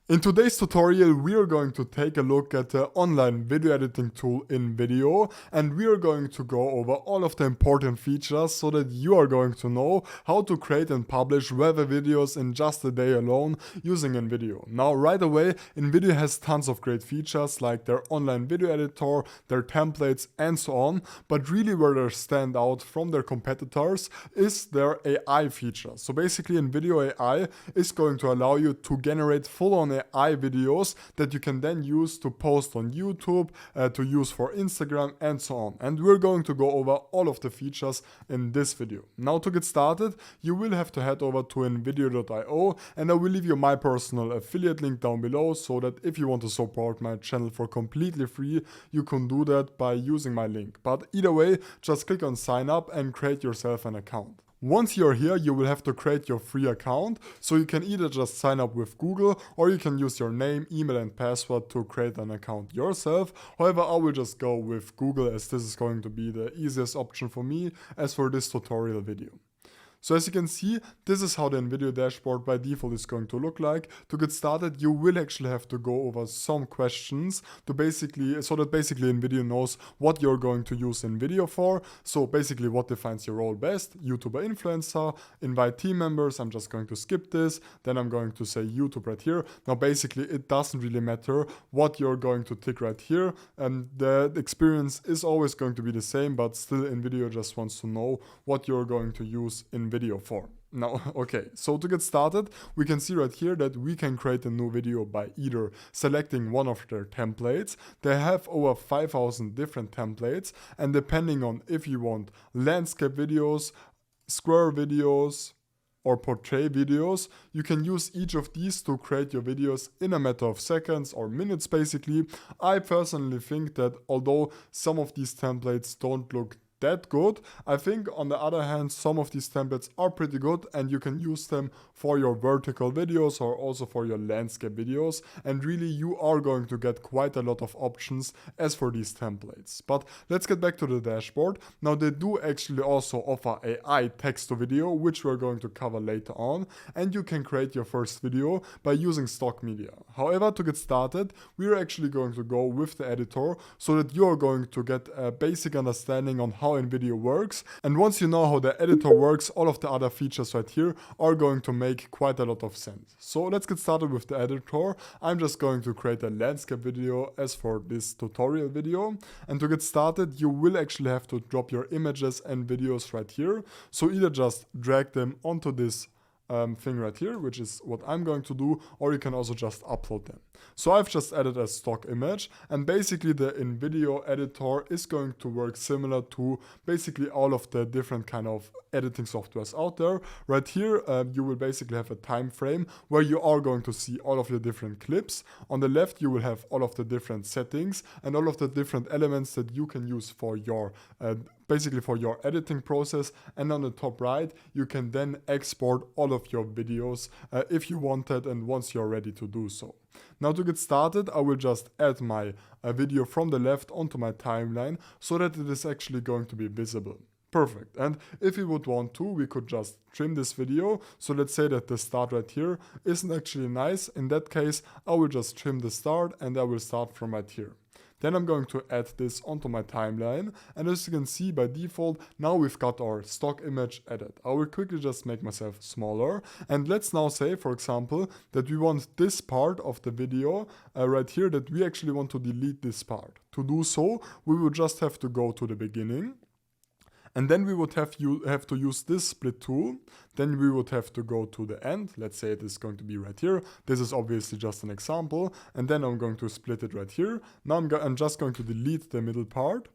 In today's tutorial, we are going to take a look at the online video editing tool Invideo, and we are going to go over all of the important features so that you are going to know how to create and publish web videos in just a day alone using Invideo. Now, right away, Invideo has tons of great features like their online video editor, their templates, and so on, but really where they stand out from their competitors is their AI feature. So basically, Invideo AI is going to allow you to generate full-on AI videos that you can then use to post on YouTube, to use for Instagram, and so on. And we're going to go over all of the features in this video. Now, to get started, you will have to head over to invideo.io, and I will leave you my personal affiliate link down below so that if you want to support my channel for completely free, you can do that by using my link. But either way, just click on sign up and create yourself an account. Once you're here, you will have to create your free account, so you can either just sign up with Google or you can use your name, email and password to create an account yourself. However, I will just go with Google as this is going to be the easiest option for me as for this tutorial video. So as you can see, this is how the Invideo dashboard by default is going to look like. To get started, you will actually have to go over some questions so that basically Invideo knows what you're going to use Invideo for. So basically what defines your role best: YouTuber, influencer, invite team members. I'm just going to skip this. Then I'm going to say YouTube right here. Now basically it doesn't really matter what you're going to tick right here. The experience is always going to be the same, but still Invideo just wants to know what you're going to use Invideo for. Now, okay, so to get started, we can see right here that we can create a new video by either selecting one of their templates. They have over 5,000 different templates, and depending on if you want landscape videos, square videos, or portrait videos, you can use each of these to create your videos in a matter of seconds or minutes basically. I personally think that although some of these templates don't look that good, I think on the other hand some of these templates are pretty good and you can use them for your vertical videos or also for your landscape videos, and really you are going to get quite a lot of options as for these templates. But let's get back to the dashboard. Now they do actually also offer AI text to video, which we're going to cover later on, and you can create your first video by using stock media. However, to get started, we're actually going to go with the editor so that you're going to get a basic understanding on how Invideo works, and once you know how the editor works, all of the other features right here are going to make quite a lot of sense. So let's get started with the editor. I'm just going to create a landscape video as for this tutorial video, and to get started you will actually have to drop your images and videos right here. So either just drag them onto this thing right here, which is what I'm going to do, or you can also just upload them. So I've just added a stock image, and basically the Invideo editor is going to work similar to basically all of the different kind of editing softwares out there. Right here you will basically have a time frame where you are going to see all of your different clips. On the left you will have all of the different settings and all of the different elements that you can use for your basically for your editing process, and on the top right you can then export all of your videos if you wanted and once you're ready to do so. Now to get started, I will just add my video from the left onto my timeline so that it is actually going to be visible. Perfect. And if we would want to, we could just trim this video. So let's say that the start right here isn't actually nice. In that case, I will just trim the start and I will start from right here. Then I'm going to add this onto my timeline, and as you can see by default, now we've got our stock image added. I will quickly just make myself smaller, and let's now say, for example, that we want this part of the video right here, that we actually want to delete this part. To do so, we will just have to go to the beginning, and then we would have to use this split tool. Then we would have to go to the end. Let's say it is going to be right here. This is obviously just an example. And then I'm going to split it right here. Now I'm just going to delete the middle part.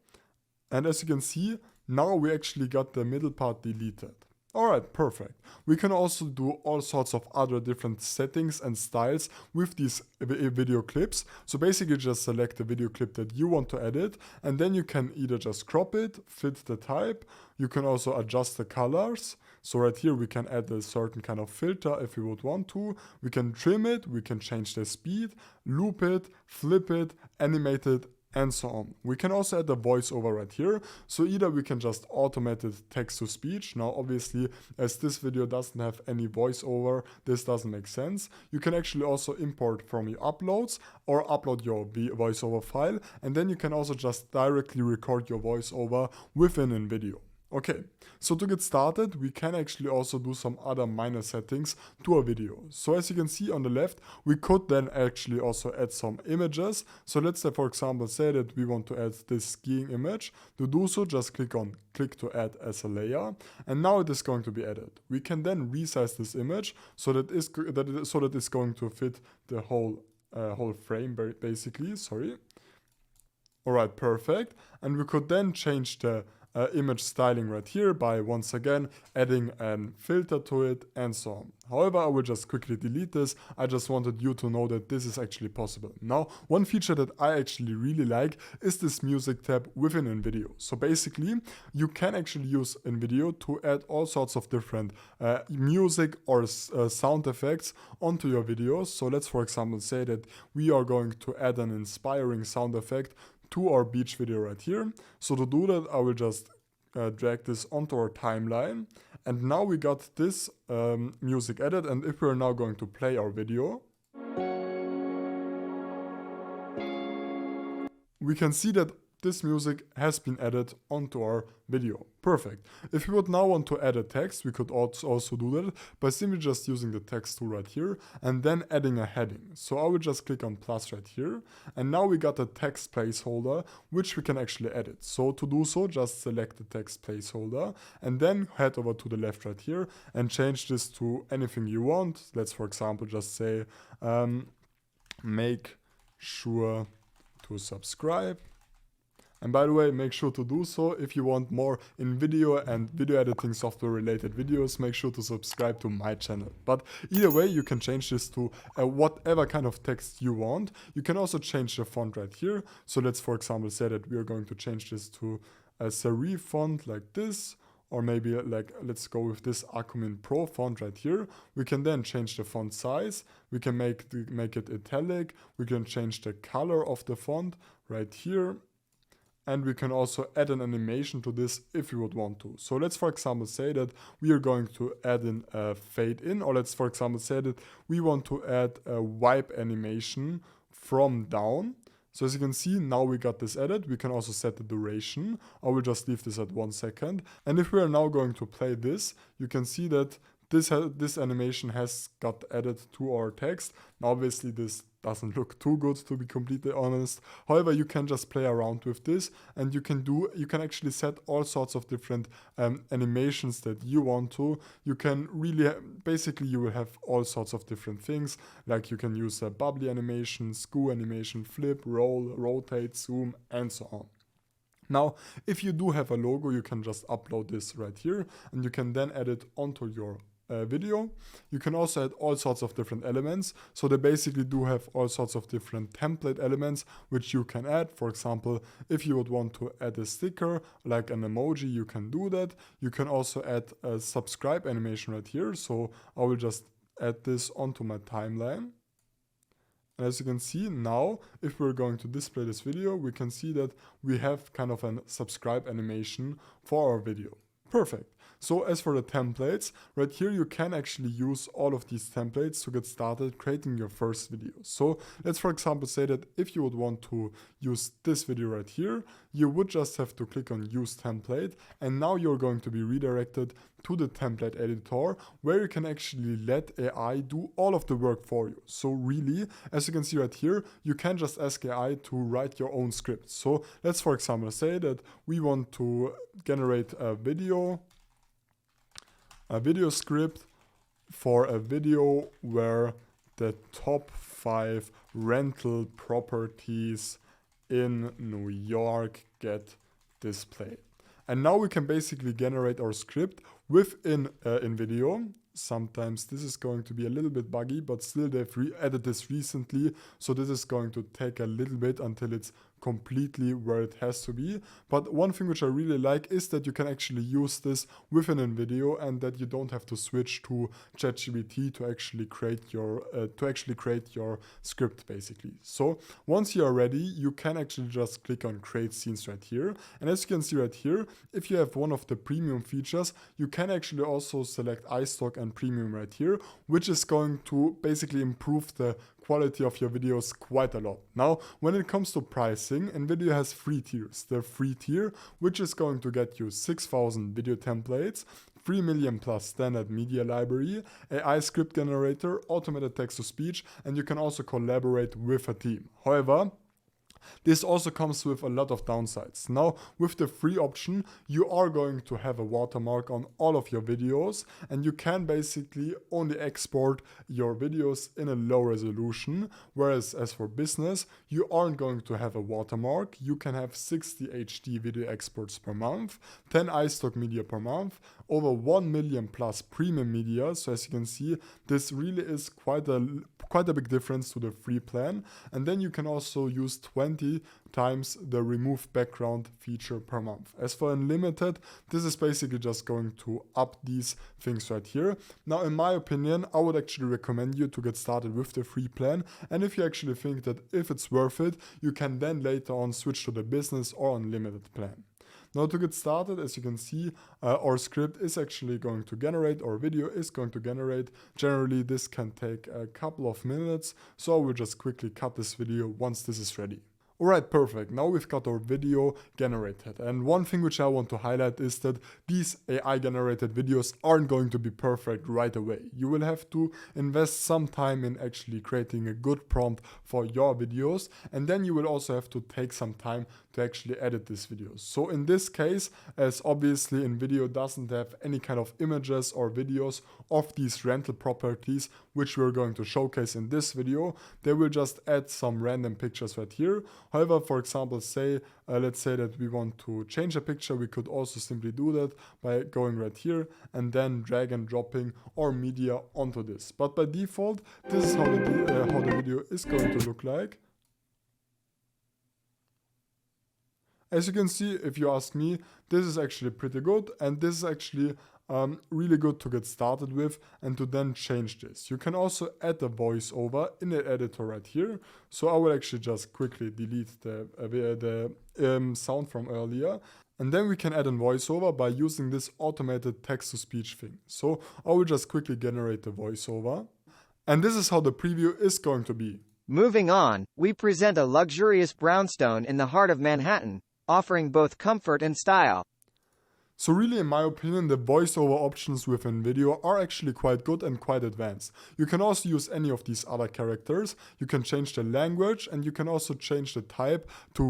And as you can see, now we actually got the middle part deleted. Alright, perfect. We can also do all sorts of other different settings and styles with these video clips. So basically just select the video clip that you want to edit, and then you can either just crop it, fit the type. You can also adjust the colors. So right here we can add a certain kind of filter if we would want to. We can trim it, we can change the speed, loop it, flip it, animate it, and so on. We can also add a voiceover right here. So either we can just automate it text to speech. Now, obviously, as this video doesn't have any voiceover, this doesn't make sense. You can actually also import from your uploads or upload your voiceover file. And then you can also just directly record your voiceover within Invideo. Okay, so to get started, we can actually also do some other minor settings to a video. So as you can see on the left, we could then actually also add some images. So let's say, for example, say that we want to add this skiing image. To do so, just click to add as a layer, and now it is going to be added. We can then resize this image so that it's going to fit the whole frame basically. Sorry. All right, perfect. And we could then change the image styling right here by once again adding a filter to it and so on. However, I will just quickly delete this. I just wanted you to know that this is actually possible. Now, one feature that I actually really like is this music tab within Invideo. So basically, you can actually use Invideo to add all sorts of different music or sound effects onto your videos. So let's, for example, say that we are going to add an inspiring sound effect to our beach video right here. So to do that, I will just drag this onto our timeline. And now we got this music added. And if we're now going to play our video, we can see that this music has been added onto our video. Perfect. If we would now want to add a text, we could also do that by simply just using the text tool right here and then adding a heading. So I will just click on plus right here, and now we got a text placeholder which we can actually edit. So to do so, just select the text placeholder and then head over to the left right here and change this to anything you want. Let's, for example, just say make sure to subscribe. And by the way, make sure to do so. If you want more Invideo and video editing software related videos, make sure to subscribe to my channel. But either way, you can change this to whatever kind of text you want. You can also change the font right here. So let's, for example, say that we are going to change this to a serif font like this. Or maybe like, let's go with this Acumin Pro font right here. We can then change the font size. We can make it italic. We can change the color of the font right here. And we can also add an animation to this if you would want to. So let's, for example, say that we are going to add in a fade in, or let's, for example, say that we want to add a wipe animation from down. So as you can see, now we got this added. We can also set the duration. I will just leave this at 1 second. And if we are now going to play this, you can see that this animation has got added to our text. Now, obviously, this doesn't look too good, to be completely honest. However, you can just play around with this, and you can actually set all sorts of different animations that you want to. You can really, basically, you will have all sorts of different things. Like you can use a bubbly animation, skew animation, flip, roll, rotate, zoom, and so on. Now, if you do have a logo, you can just upload this right here, and you can then add it onto your video. You can also add all sorts of different elements. So they basically do have all sorts of different template elements which you can add. For example, if you would want to add a sticker like an emoji, you can do that. You can also add a subscribe animation right here. So I will just add this onto my timeline. And as you can see now, if we're going to display this video, we can see that we have kind of a subscribe animation for our video. Perfect. So as for the templates, right here you can actually use all of these templates to get started creating your first video. So let's, for example, say that if you would want to use this video right here, you would just have to click on use template, and now you're going to be redirected to the template editor where you can actually let AI do all of the work for you. So really, as you can see right here, you can just ask AI to write your own script. So let's, for example, say that we want to generate a video script for a video where the top 5 rental properties in New York get displayed. And now we can basically generate our script within Invideo. Sometimes this is going to be a little bit buggy, but still they've added this recently. So this is going to take a little bit until it's completely where it has to be. But one thing which I really like is that you can actually use this within Invideo and that you don't have to switch to ChatGPT to actually create your script basically. So once you are ready, you can actually just click on create scenes right here. And as you can see right here, if you have one of the premium features, you can actually also select iStock and premium right here, which is going to basically improve the quality of your videos quite a lot. Now, when it comes to pricing, Invideo has 3 tiers. The free tier, which is going to get you 6,000 video templates, 3 million plus standard media library, AI script generator, automated text-to-speech, and you can also collaborate with a team. However, this also comes with a lot of downsides. Now, with the free option, you are going to have a watermark on all of your videos, and you can basically only export your videos in a low resolution. Whereas as for business, you aren't going to have a watermark. You can have 60 HD video exports per month, 10 iStock media per month, over 1 million plus premium media. So as you can see, this really is quite a big difference to the free plan. And then you can also use 20 times the remove background feature per month. As for unlimited, this is basically just going to up these things right here. Now, in my opinion, I would actually recommend you to get started with the free plan. And if you actually think that if it's worth it, you can then later on switch to the business or unlimited plan. Now, to get started, as you can see, our script is actually going to generate, our video is going to generate. Generally, this can take a couple of minutes, so I will just quickly cut this video once this is ready. Alright, perfect. Now we've got our video generated. And one thing which I want to highlight is that these AI generated videos aren't going to be perfect right away. You will have to invest some time in actually creating a good prompt for your videos. And then you will also have to take some time to actually edit these videos. So in this case, as obviously Invideo doesn't have any kind of images or videos of these rental properties, which we're going to showcase in this video, they will just add some random pictures right here. However, for example, let's say that we want to change a picture, we could also simply do that by going right here and then drag and dropping our media onto this. But by default, this is how the video is going to look like. As you can see, if you ask me, this is actually pretty good, and this is actually really good to get started with and to then change this. You can also add a voiceover in the editor right here. So I will actually just quickly delete the sound from earlier. And then we can add a voiceover by using this automated text-to-speech thing. So I will just quickly generate the voiceover. And this is how the preview is going to be. Moving on, we present a luxurious brownstone in the heart of Manhattan, offering both comfort and style. So really, in my opinion, the voiceover options within Invideo are actually quite good and quite advanced. You can also use any of these other characters. You can change the language, and you can also change the type to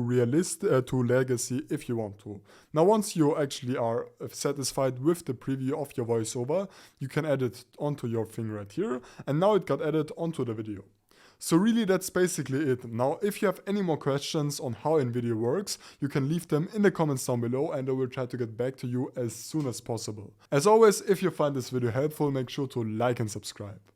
legacy if you want to. Now, once you actually are satisfied with the preview of your voiceover, you can add it onto your thing right here. And now it got added onto the video. So really, that's basically it. Now, if you have any more questions on how Invideo works, you can leave them in the comments down below and I will try to get back to you as soon as possible. As always, if you find this video helpful, make sure to like and subscribe.